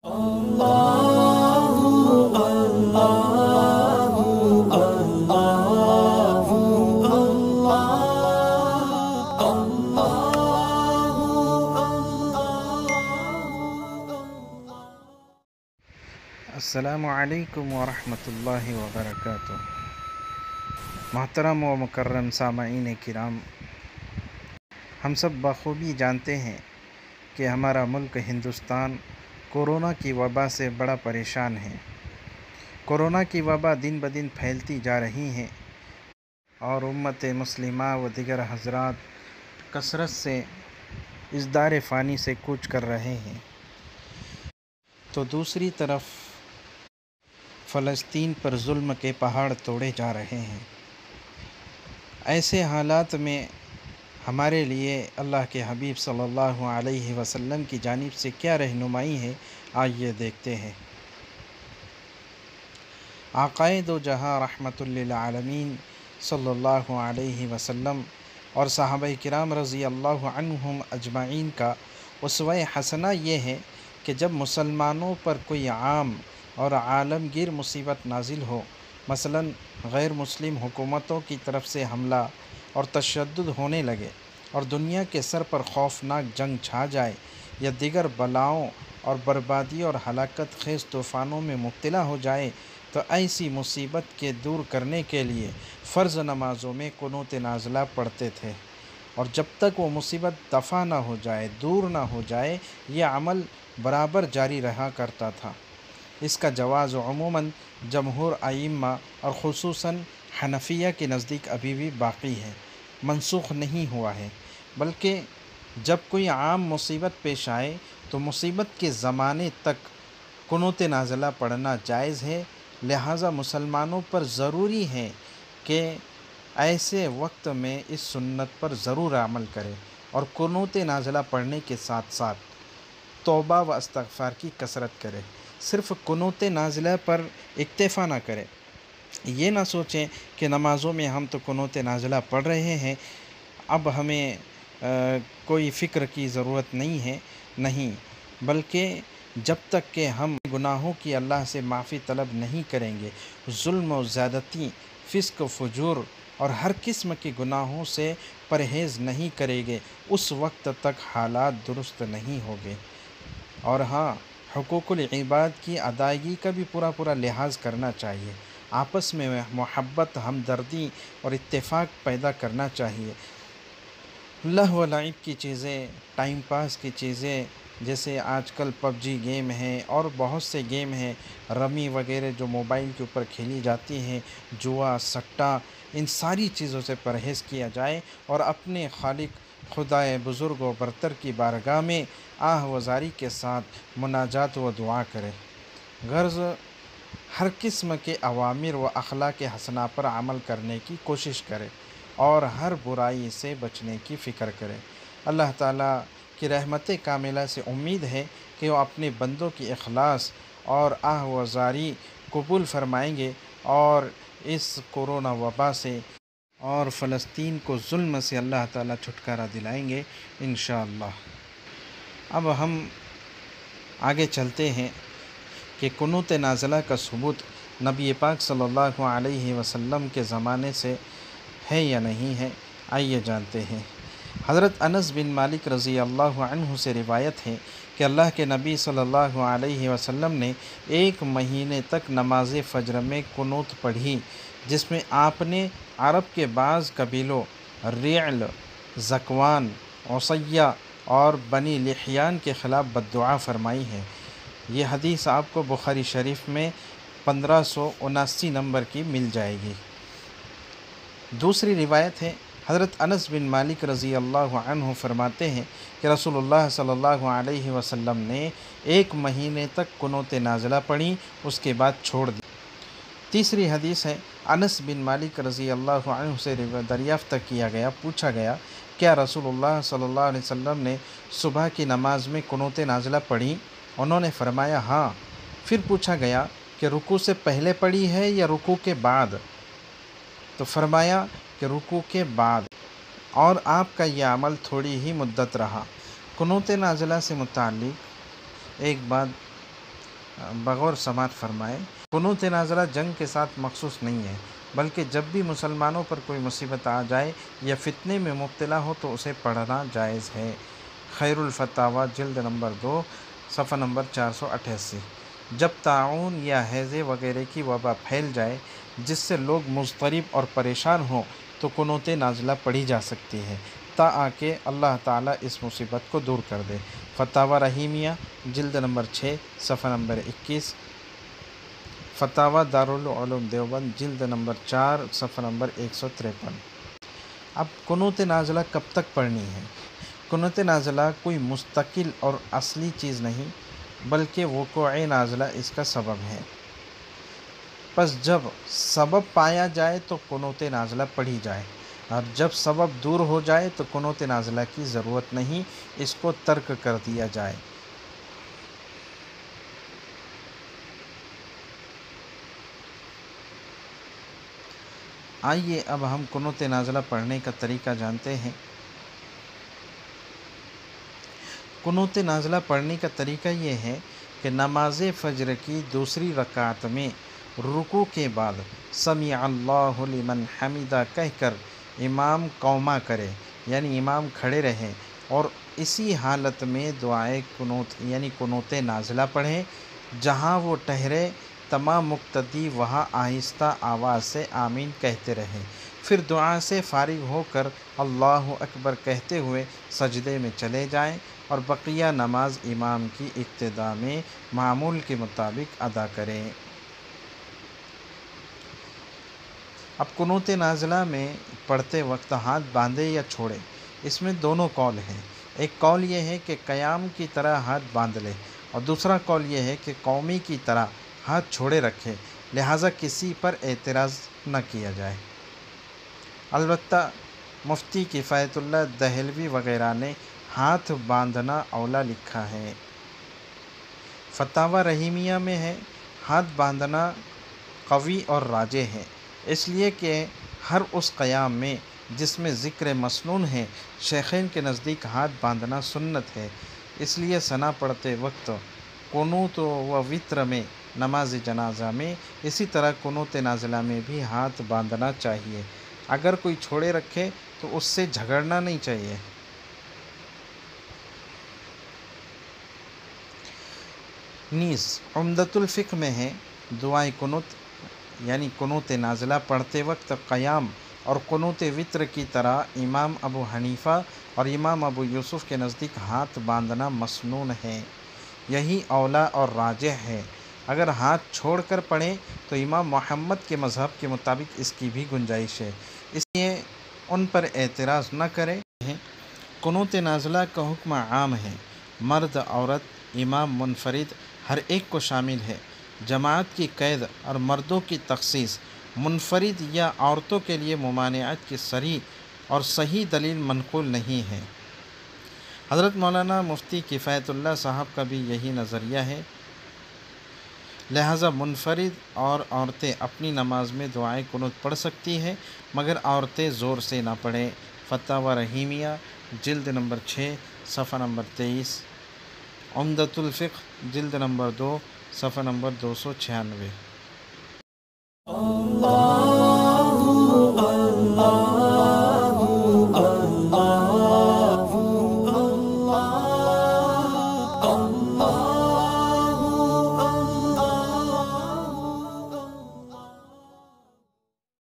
السلام علیکم ورحمۃ اللہ وبرکاتہ۔ محترم و مکرم سامعین کرام، ہم سب بخوبی جانتے ہیں کہ ہمارا ملک ہندوستان کورونا کی وبا سے بڑا پریشان ہے۔ کورونا کی وبا دن بدن پھیلتی جا رہی ہے اور امت مسلمہ و دیگر حضرات کثرت سے اس دار فانی سے کوچ کر رہے ہیں، تو دوسری طرف فلسطین پر ظلم کے پہاڑ توڑے جا رہے ہیں۔ ایسے حالات میں ہمارے لیے اللہ کے حبیب صلی اللہ علیہ وسلم کی جانب سے کیا رہنمائی ہے، آئیے دیکھتے ہیں۔ آقائے دو جہاں رحمۃ للعالمین صلی اللہ علیہ وسلم اور صحابہ کرام رضی اللہ عنہم اجمعین کا اسوہ حسنہ یہ ہے کہ جب مسلمانوں پر کوئی عام اور عالمگیر مصیبت نازل ہو، مثلا غیر مسلم حکومتوں کی طرف سے حملہ اور تشدد ہونے لگے اور دنیا کے سر پر خوفناک جنگ چھا جائے یا دیگر بلاؤں اور بربادی اور ہلاکت خیز طوفانوں میں مبتلا ہو جائے، تو ایسی مصیبت کے دور کرنے کے لیے فرض نمازوں میں قنوت نازلہ پڑھتے تھے، اور جب تک وہ مصیبت دفع نہ ہو جائے، دور نہ ہو جائے، یہ عمل برابر جاری رہا کرتا تھا۔ اس کا جواز عموماً جمہور ائمہ اور خصوصاً حنفیہ کے نزدیک ابھی بھی باقی ہے، منسوخ نہیں ہوا ہے، بلکہ جب کوئی عام مصیبت پیش آئے تو مصیبت کے زمانے تک قنوت نازلہ پڑھنا جائز ہے۔ لہٰذا مسلمانوں پر ضروری ہے کہ ایسے وقت میں اس سنت پر ضرور عمل کرے اور قنوت نازلہ پڑھنے کے ساتھ ساتھ توبہ و استغفار کی کثرت کرے۔ صرف قنوت نازلہ پر اکتفا نہ کرے، یہ نہ سوچیں کہ نمازوں میں ہم تو قنوت نازلہ پڑھ رہے ہیں، اب ہمیں کوئی فکر کی ضرورت نہیں ہے، نہیں، بلکہ جب تک کہ ہم گناہوں کی اللہ سے معافی طلب نہیں کریں گے، ظلم و زیادتی، فسق و فجور اور ہر قسم کے گناہوں سے پرہیز نہیں کریں گے، اس وقت تک حالات درست نہیں ہوگے۔ اور ہاں، حقوق العباد کی ادائیگی کا بھی پورا لحاظ کرنا چاہیے، آپس میں محبت، ہمدردی اور اتفاق پیدا کرنا چاہیے۔ لہو و لعب کی چیزیں، ٹائم پاس کی چیزیں، جیسے آج کل پب جی گیم ہے اور بہت سے گیم ہیں، رمی وغیرہ جو موبائل کے اوپر کھیلی جاتی ہیں، جوا، سٹا، ان ساری چیزوں سے پرہیز کیا جائے اور اپنے خالق خدائے بزرگ و برتر کی بارگاہ میں آہ و زاری کے ساتھ مناجات و دعا کرے، غرض ہر قسم کے اوامر و اخلاق حسنہ پر عمل کرنے کی کوشش کرے اور ہر برائی سے بچنے کی فکر کرے۔ اللہ تعالیٰ کی رحمت کاملہ سے امید ہے کہ وہ اپنے بندوں کی اخلاص اور آہ و زاری قبول فرمائیں گے اور اس کورونا وبا سے اور فلسطین کو ظلم سے اللہ تعالیٰ چھٹکارا دلائیں گے انشاءاللہ۔ اب ہم آگے چلتے ہیں کہ قنوت نازلہ کا ثبوت نبی پاک صلی اللہ علیہ وسلم کے زمانے سے ہے یا نہیں ہے، آئیے جانتے ہیں۔ حضرت انس بن مالک رضی اللہ عنہ سے روایت ہے کہ اللہ کے نبی صلی اللہ علیہ وسلم نے 1 مہینے تک نماز فجر میں قنوت پڑھی، جس میں آپ نے عرب کے بعض قبیلوں رعل، ذکوان، عصیہ اور بنی لحیان کے خلاف بددعا فرمائی ہے۔ یہ حدیث آپ کو بخاری شریف میں 1579 نمبر کی مل جائے گی۔ دوسری روایت ہے، حضرت انس بن مالک رضی اللہ عنہ فرماتے ہیں کہ رسول اللہ صلی اللہ علیہ وسلم نے 1 مہینے تک قنوت نازلہ پڑھی، اس کے بعد چھوڑ دی۔ تیسری حدیث ہے، انس بن مالک رضی اللہ عنہ سے دریافت کیا گیا، پوچھا گیا، کیا رسول اللہ صلی اللہ علیہ وسلم نے صبح کی نماز میں قنوت نازلہ پڑھی؟ انہوں نے فرمایا ہاں۔ پھر پوچھا گیا کہ رکوع سے پہلے پڑھی ہے یا رکوع کے بعد؟ تو فرمایا کہ رکوع کے بعد، اور آپ کا یہ عمل تھوڑی ہی مدت رہا۔ قنوت نازلہ سے متعلق ایک بات بغور سماعت فرمائے۔ قنوت نازلہ جنگ کے ساتھ مخصوص نہیں ہے، بلکہ جب بھی مسلمانوں پر کوئی مصیبت آ جائے یا فتنے میں مبتلا ہو تو اسے پڑھنا جائز ہے۔ خیر الفتاویٰ جلد نمبر 2 صفحہ نمبر 488۔ جب طاعون یا ہیضے وغیرہ کی وبا پھیل جائے جس سے لوگ مضطرب اور پریشان ہوں تو قنوت نازلہ پڑھی جا سکتی ہے تاکہ اللہ تعالیٰ اس مصیبت کو دور کر دے۔ فتاویٰ رحیمیہ جلد نمبر 6 صفحہ نمبر 21۔ فتاویٰ دارالعلوم دیوبند جلد نمبر 4 صفحہ نمبر 153۔ اب قنوت نازلہ کب تک پڑھنی ہے؟ قنوت نازلہ کوئی مستقل اور اصلی چیز نہیں، بلکہ وقوع نازلہ اس کا سبب ہے۔ پس جب سبب پایا جائے تو قنوت نازلہ پڑھی جائے، اور جب سبب دور ہو جائے تو قنوت نازلہ کی ضرورت نہیں، اس کو ترک کر دیا جائے۔ آئیے اب ہم قنوت نازلہ پڑھنے کا طریقہ جانتے ہیں۔ قنوت نازلہ پڑھنے کا طریقہ یہ ہے کہ نماز فجر کی دوسری رکعت میں رکوع کے بعد سمیع اللہ لمن حمدہ کہہ کر امام قوما کرے، یعنی امام کھڑے رہے، اور اسی حالت میں دعائے قنوت یعنی قنوت نازلہ پڑھیں۔ جہاں وہ ٹھہرے تمام مقتدی وہاں آہستہ آواز سے آمین کہتے رہیں، پھر دعا سے فارغ ہو کر اللہ اکبر کہتے ہوئے سجدے میں چلے جائیں اور بقیہ نماز امام کی اقتداء میں معمول کے مطابق ادا کریں۔ اب قنوت نازلہ میں پڑھتے وقت ہاتھ باندھے یا چھوڑے، اس میں دونوں قول ہیں۔ ایک قول یہ ہے کہ قیام کی طرح ہاتھ باندھ لے، اور دوسرا قول یہ ہے کہ قومی کی طرح ہاتھ چھوڑے رکھے، لہٰذا کسی پر اعتراض نہ کیا جائے۔ البتہ مفتی کفایت اللہ دہلوی وغیرہ نے ہاتھ باندھنا اولیٰ لکھا ہے۔ فتاویٰ رحیمیہ میں ہے ہاتھ باندھنا قوی اور راجح ہے، اس لیے کہ ہر اس قیام میں جس میں ذکر مسنون ہے شیخین کے نزدیک ہاتھ باندھنا سنت ہے۔ اس لیے ثنا پڑھتے وقت قنوت و وتر میں، نماز جنازہ میں، اسی طرح قنوت نازلہ میں بھی ہاتھ باندھنا چاہیے۔ اگر کوئی چھوڑے رکھے تو اس سے جھگڑنا نہیں چاہیے۔ نیز عمدۃ الفقہ میں ہے دعائے قنوت یعنی قنوت نازلہ پڑھتے وقت قیام اور قنوت وتر کی طرح امام ابو حنیفہ اور امام ابو یوسف کے نزدیک ہاتھ باندھنا مسنون ہے، یہی اولیٰ اور راجح ہے۔ اگر ہاتھ چھوڑ کر پڑھیں تو امام محمد کے مذہب کے مطابق اس کی بھی گنجائش ہے، اس لیے ان پر اعتراض نہ کریں۔ قنوت نازلہ کا حکم عام ہے، مرد، عورت، امام، منفرد، ہر ایک کو شامل ہے۔ جماعت کی قید اور مردوں کی تخصیص منفرد یا عورتوں کے لیے ممانعت کی صریح اور صحیح دلیل منقول نہیں ہے۔ حضرت مولانا مفتی کفایت اللہ صاحب کا بھی یہی نظریہ ہے، لہٰذا منفرد اور عورتیں اپنی نماز میں دعائے قنوت پڑھ سکتی ہیں، مگر عورتیں زور سے نہ پڑھیں۔ فتاویٰ رحیمیہ جلد نمبر 6 صفحہ نمبر 23۔ عمدۃ الفقہ جلد نمبر 2 صفحہ نمبر 296۔